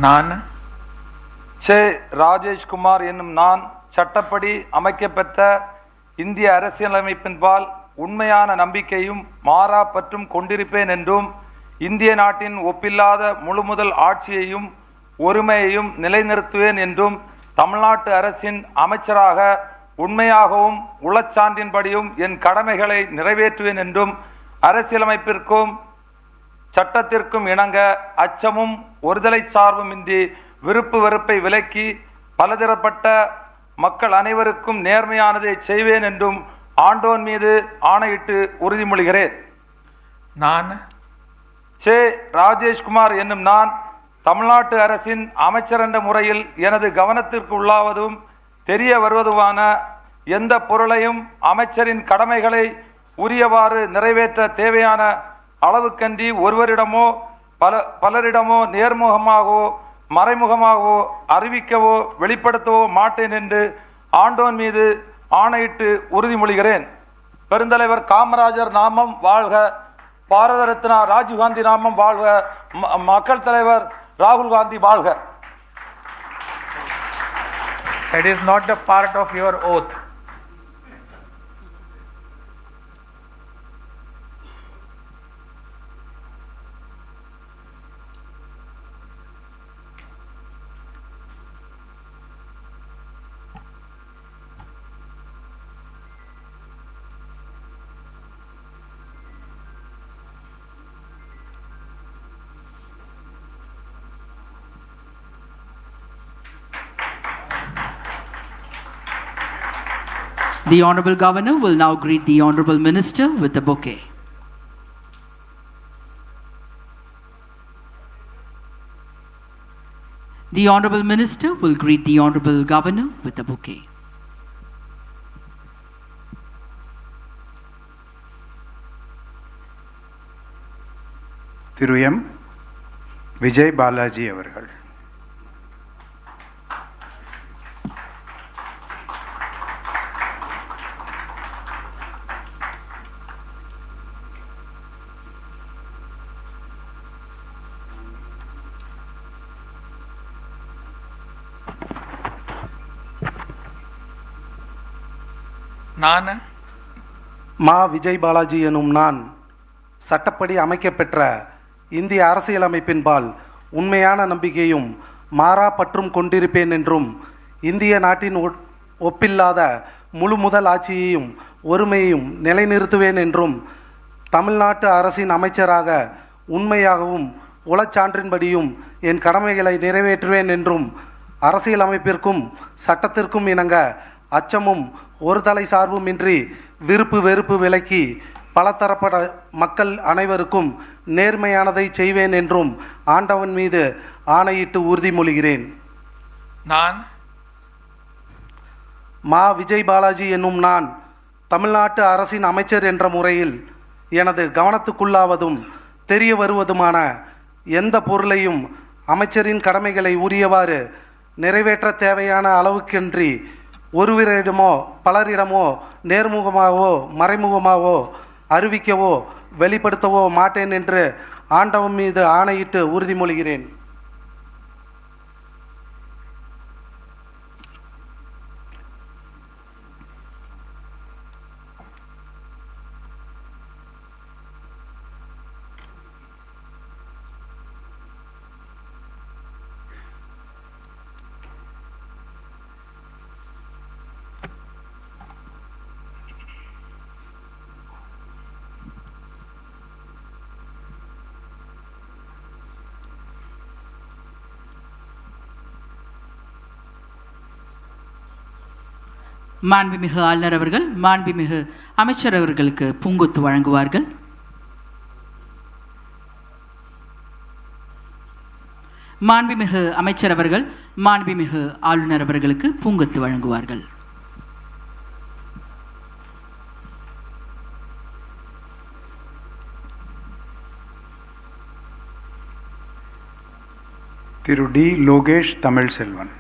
நான் சே. ராஜேஷ்குமார் என்னும் நான் சட்டப்படி அமைக்கப்பெற்ற இந்திய அரசியலமைப்பின்பால் உண்மையான நம்பிக்கையும் மாறா பற்றும் கொண்டிருப்பேன் என்றும் இந்திய நாட்டின் ஒப்பில்லாத முழுமுதல் ஆட்சியையும் ஒருமையையும் நிலைநிறுத்துவேன் என்றும் தமிழ்நாட்டு அரசின் அமைச்சராக உண்மையாகவும் உளச்சான்றின்படியும் என் கடமைகளை நிறைவேற்றுவேன் என்றும் அரசியலமைப்பிற்கும் சட்டத்திற்கும் இணங்க அச்சமும் ஒருதலை சார்புமின்றி விருப்பு வெறுப்பை விலக்கி பலதரப்பட்ட மக்கள் அனைவருக்கும் நேர்மையானதை செய்வேன் என்றும் ஆண்டோன் மீது ஆணையிட்டு உறுதிமொழிகிறேன். நான் சே. ராஜேஷ்குமார் என்னும் நான் தமிழ்நாட்டு அரசின் அமைச்சர் என்ற முறையில் எனது கவனத்திற்கு உள்ளாவதும் தெரிய வருவதுமான எந்த பொருளையும் அமைச்சரின் கடமைகளை உரியவாறு நிறைவேற்ற தேவையான அளவுக்கன்றி ஒருவரிடமோ பலரிடமோ நேர்முகமாகவோ மறைமுகமாகவோ அறிவிக்கவோ வெளிப்படுத்தவோ மாட்டேன் என்று ஆண்டோன் மீது ஆணையிட்டு உறுதிமொழிகிறேன். பெருந்தலைவர் காமராஜர் நாமம் வாழ்க, பாரத ரத்னா ராஜீவ்காந்தி நாமம் வாழ்க, மக்கள் தலைவர் ராகுல் காந்தி வாழ்க. That is not a part of your oath. The Honorable Governor will now greet the Honorable Minister with a bouquet. The Honorable Minister will greet the Honorable Governor with a bouquet. Thiru M. Vijay Balaji அவர்கள். நான் மா. விஜய் பாலாஜி எனும் நான் சட்டப்படி அமைக்கப்பெற்ற இந்திய அரசியலமைப்பின்பால் உண்மையான நம்பிக்கையும் மாறா பற்றும் கொண்டிருப்பேன் என்றும் இந்திய நாட்டின் ஒப்பில்லாத முழு முதல் ஆட்சியையும் ஒருமையையும் நிலைநிறுத்துவேன் என்றும் தமிழ்நாட்டு அரசின் அமைச்சராக உண்மையாகவும் உளச்சான்றின்படியும் என் கடமைகளை நிறைவேற்றுவேன் என்றும் அரசியலமைப்பிற்கும் சட்டத்திற்கும் இணங்க அச்சமும் ஒரு தலை சார்புமின்றி விருப்பு வெறுப்பு விலக்கி பலதரப்பட்ட மக்கள் அனைவருக்கும் நேர்மையானதை செய்வேன் என்றும் ஆண்டவன் மீது ஆணையிட்டு உறுதிமொழிகிறேன். நான் மா. விஜய் பாலாஜி என்னும் நான் தமிழ்நாட்டு அரசின் அமைச்சர் என்ற முறையில் எனது கவனத்துக்குள்ளாவதும் தெரிய வருவதுமான எந்த பொருளையும் அமைச்சரின் கடமைகளை உரியவாறு நிறைவேற்ற தேவையான அளவுக்கன்றி ஒருவரிடமோ பலரிடமோ நேர்முகமாகவோ மறைமுகமாகவோ அறிவிக்கவோ வெளிப்படுத்தவோ மாட்டேன் என்று ஆண்டவன் மீது ஆணையிட்டு உறுதிமொழிகிறேன். மாண்புமிகு ஆளுநர் அவர்கள் மாண்புமிகு அமைச்சர் அவர்களுக்கு பூங்கொத்து வழங்குவார்கள். மாண்புமிகு அமைச்சர் அவர்கள் மாண்புமிகு ஆளுநர் அவர்களுக்கு பூங்கொத்து வழங்குவார்கள். திரு டி. லோகேஷ் தமிழ் செல்வன்.